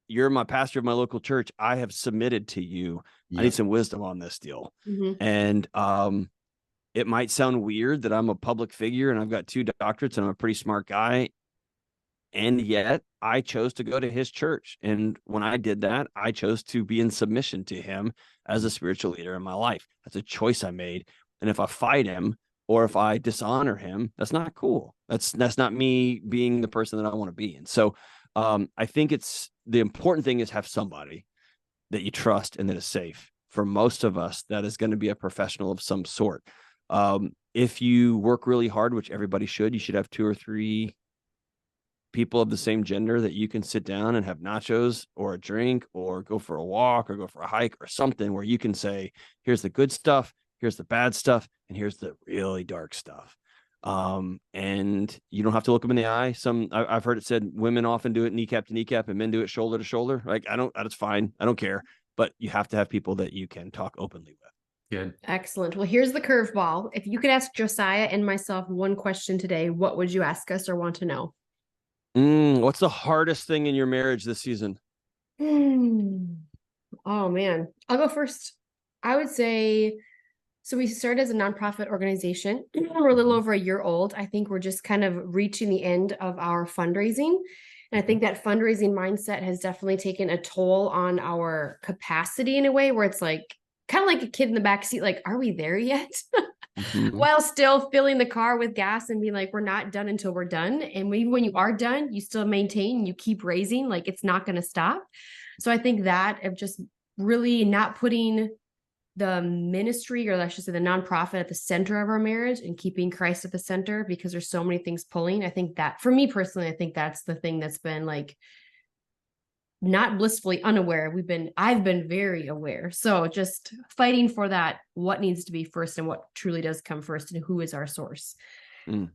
you're my pastor of my local church. I have submitted to you. I need some wisdom on this deal." And it might sound weird that I'm a public figure and I've got 2 doctorates and I'm a pretty smart guy. And yet I chose to go to his church. And when I did that, I chose to be in submission to him as a spiritual leader in my life. That's a choice I made. And if I fight him or if I dishonor him, that's not cool. That's not me being the person that I want to be. And so I think the important thing is have somebody that you trust and that is safe. For most of us, that is going to be a professional of some sort. If you work really hard, which everybody should, you should have 2 or 3 people of the same gender that you can sit down and have nachos or a drink or go for a walk or go for a hike or something where you can say, "Here's the good stuff, here's the bad stuff, and here's the really dark stuff." And you don't have to look them in the eye. I've heard it said women often do it kneecap to kneecap and men do it shoulder to shoulder. Like, that's fine. I don't care, but you have to have people that you can talk openly with. Good. Excellent. Well, here's the curveball. If you could ask Josiah and myself one question today, what would you ask us or want to know? What's the hardest thing in your marriage this season? Oh man, I'll go first. I would say, so we started as a nonprofit organization. We're a little over a year old. I think we're just kind of reaching the end of our fundraising. And I think that fundraising mindset has definitely taken a toll on our capacity in a way where it's like, kind of like a kid in the backseat, like, are we there yet? While still filling the car with gas and being like, we're not done until we're done. And when you are done, you still maintain, you keep raising, like it's not going to stop. So I think that of just really not putting the ministry, or let's just say the nonprofit, at the center of our marriage and keeping Christ at the center, because there's so many things pulling. I think that for me personally, I think that's the thing that's been like not blissfully unaware. I've been very aware. So just fighting for that, what needs to be first and what truly does come first and who is our source. So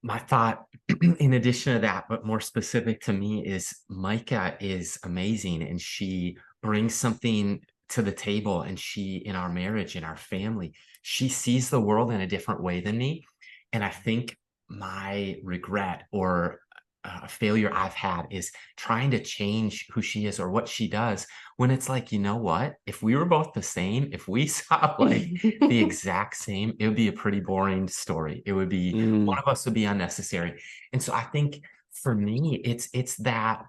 my thought in addition to that, but more specific to me, is Micah is amazing, and she brings something to the table, and she, in our marriage, in our family, she sees the world in a different way than me. And I think my regret or a failure I've had is trying to change who she is or what she does, when it's like, you know what, if we were both the same, if we saw like the exact same, it would be a pretty boring story. It would be one of us would be unnecessary. And so I think for me, it's that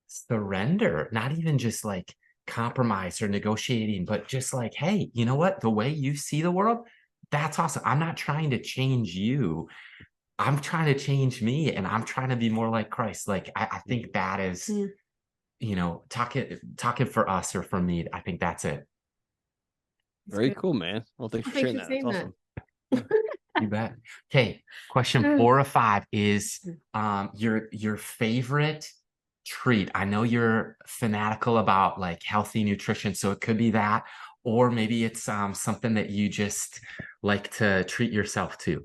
surrender, not even just like compromise or negotiating, but just like, hey, you know what, the way you see the world, that's awesome. I'm not trying to change you. I'm trying to change me, and I'm trying to be more like Christ. Like, I think that is, you know, talking for us or for me. I think that's it. Very cool, man. Well, thanks for sharing that. That's awesome. You bet. Okay. Question 4 of 5 is your favorite treat. I know you're fanatical about like healthy nutrition, so it could be that, or maybe it's something that you just like to treat yourself to.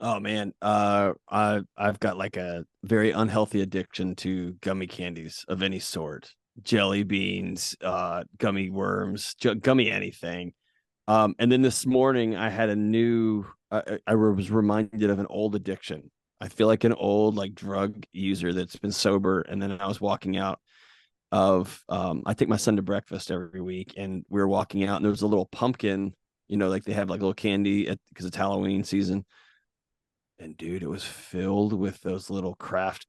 Oh man, I've got like a very unhealthy addiction to gummy candies of any sort, jelly beans, gummy worms, gummy anything. And then this morning I had a new. I was reminded of an old addiction. I feel like an old like drug user that's been sober, and then I was walking out of. I take my son to breakfast every week, and we were walking out, and there was a little pumpkin. You know, like they have like a little candy because it's Halloween season. And dude, it was filled with those little Kraft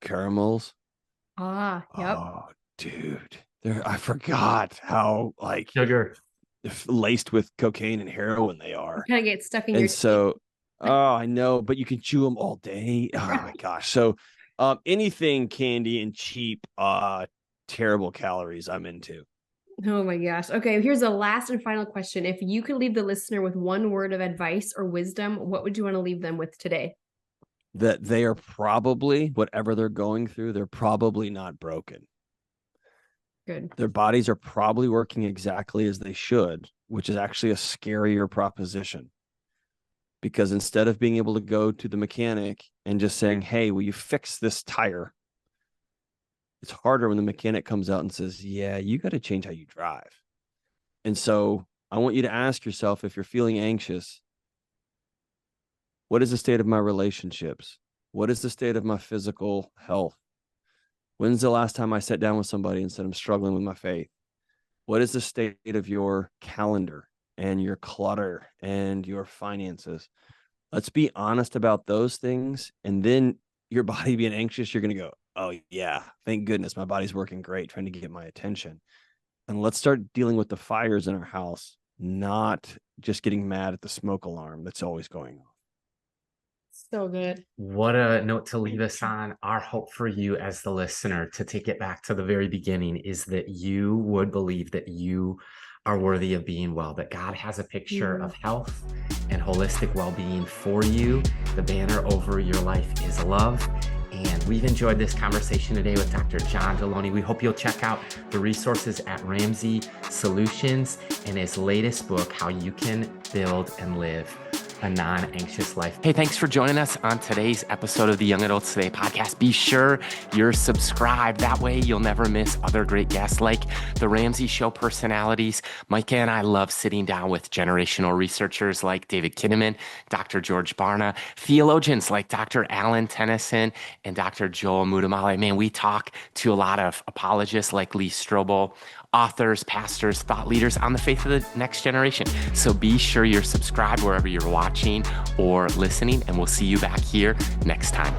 caramels. Yep. Oh, dude. I forgot how like sugar laced with cocaine and heroin they are. You kind of get stuck in your teeth. So, I know, but you can chew them all day. Oh my gosh. So anything candy and cheap, terrible calories I'm into. Oh my gosh. Okay, here's the last and final question. If you could leave the listener with one word of advice or wisdom, what would you want to leave them with today? That they are probably, whatever they're going through, they're probably not broken. Good. Their bodies are probably working exactly as they should, which is actually a scarier proposition. Because instead of being able to go to the mechanic and just saying, hey, will you fix this tire? It's harder when the mechanic comes out and says, yeah, you got to change how you drive. And so I want you to ask yourself, if you're feeling anxious, what is the state of my relationships? What is the state of my physical health? When's the last time I sat down with somebody and said, I'm struggling with my faith? What is the state of your calendar and your clutter and your finances? Let's be honest about those things. And then your body being anxious, you're going to go, oh yeah, thank goodness my body's working great, trying to get my attention. And let's start dealing with the fires in our house, not just getting mad at the smoke alarm that's always going on. So good. What a note to leave us on. Our hope for you as the listener, to take it back to the very beginning, is that you would believe that you are worthy of being well, that God has a picture of health and holistic well-being for you. The banner over your life is love. And we've enjoyed this conversation today with Dr. John Delony. We hope you'll check out the resources at Ramsey Solutions and his latest book, How You Can Build and Live a Non-Anxious Life. Hey, thanks for joining us on today's episode of the Young Adults Today podcast. Be sure you're subscribed. That way you'll never miss other great guests like the Ramsey Show personalities. Micah and I love sitting down with generational researchers like David Kinnaman, Dr. George Barna, theologians like Dr. Alan Tennyson, and Dr. Joel Muddamalle. Man, we talk to a lot of apologists like Lee Strobel, authors, pastors, thought leaders on the faith of the next generation. So be sure you're subscribed wherever you're watching or listening, and we'll see you back here next time.